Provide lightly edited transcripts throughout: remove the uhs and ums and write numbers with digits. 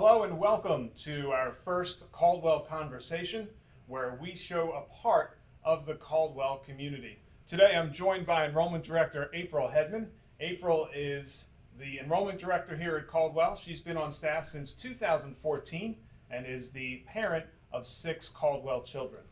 Hello and welcome to our first Caldwell Conversation, where we show a part of the Caldwell community. Today I'm joined by Enrollment Director April Hedman. April is the Enrollment Director here at Caldwell. She's been on staff since 2014 and is the parent of 6 Caldwell children.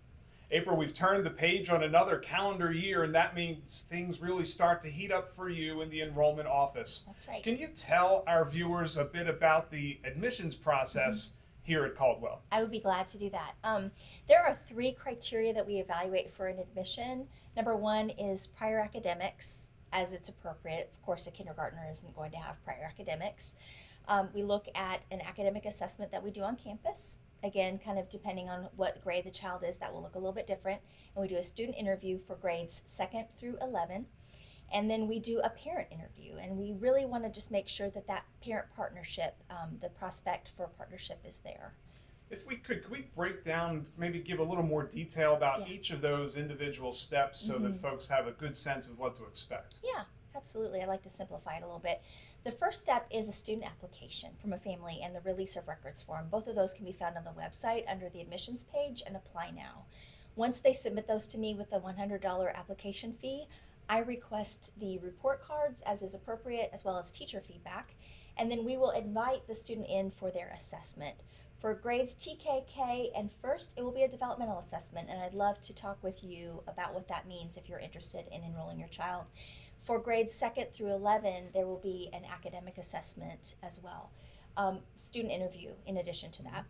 April, we've turned the page on another calendar year, and that means things really start to heat up for you in the enrollment office. That's right. Can you tell our viewers a bit about the admissions process here at Caldwell? I would be glad to do that. There are 3 criteria that we evaluate for an admission. Number 1 is prior academics, as it's appropriate. Of course, a kindergartner isn't going to have prior academics. We look at an academic assessment that we do on campus. Again, kind of depending on what grade the child is, that will look a little bit different. And we do a student interview for grades 2nd through 11. And then we do a parent interview. And we really want to just make sure that that parent partnership, the prospect for a partnership is there. If we could we break down, maybe give a little more detail about each of those individual steps so that folks have a good sense of what to expect? Yeah, absolutely. I like to simplify it a little bit. The first step is a student application from a family and the release of records form. Both of those can be found on the website under the admissions page and apply now. Once they submit those to me with the $100 application fee, I request the report cards as is appropriate, as well as teacher feedback, and then we will invite the student in for their assessment. For grades TKK and first, it will be a developmental assessment, and I'd love to talk with you about what that means if you're interested in enrolling your child. For grades 2nd through 11, there will be an academic assessment as well. Student interview in addition to that.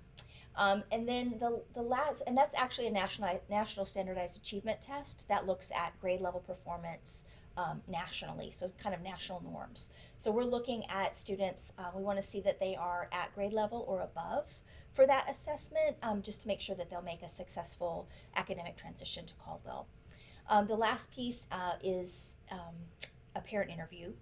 And then the last, and that's actually a national standardized achievement test that looks at grade level performance nationally, so kind of national norms. So we're looking at students, we want to see that they are at grade level or above for that assessment, just to make sure that they'll make a successful academic transition to Caldwell. The last piece is a parent interview.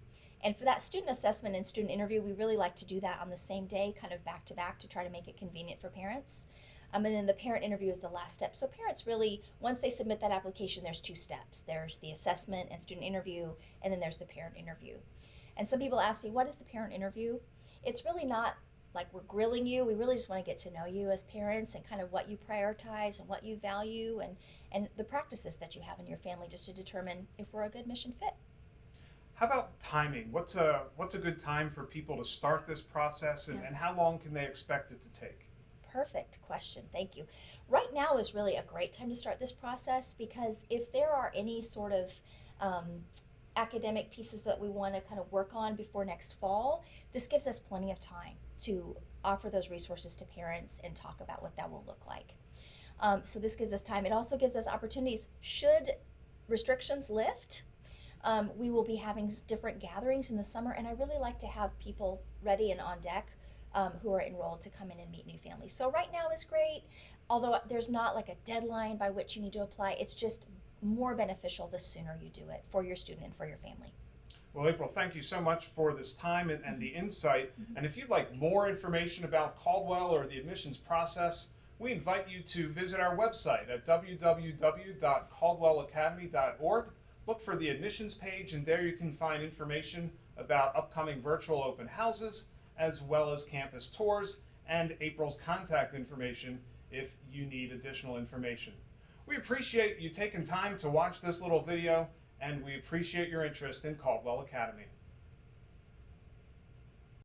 And for that student assessment and student interview, we really like to do that on the same day, kind of back to back, to try to make it convenient for parents. And then the parent interview is the last step. So parents really, once they submit that application, there's 2 steps. There's the assessment and student interview, and then there's the parent interview. And some people ask me, what is the parent interview? It's really not like we're grilling you. We really just want to get to know you as parents and kind of what you prioritize and what you value and the practices that you have in your family, just to determine if we're a good mission fit. How about timing? What's a good time for people to start this process, and how long can they expect it to take? Perfect question. Thank you. Right now is really a great time to start this process, because if there are any sort of academic pieces that we want to kind of work on before next fall, this gives us plenty of time to offer those resources to parents and talk about what that will look like. So this gives us time. It also gives us opportunities. Should restrictions lift, we will be having different gatherings in the summer, and I really like to have people ready and on deck who are enrolled to come in and meet new families. So right now is great, although there's not like a deadline by which you need to apply. It's just more beneficial the sooner you do it for your student and for your family. Well, April, thank you so much for this time and the insight. And if you'd like more information about Caldwell or the admissions process, we invite you to visit our website at www.caldwellacademy.org. Look for the admissions page, and there you can find information about upcoming virtual open houses, as well as campus tours and April's contact information if you need additional information. We appreciate you taking time to watch this little video, and we appreciate your interest in Caldwell Academy.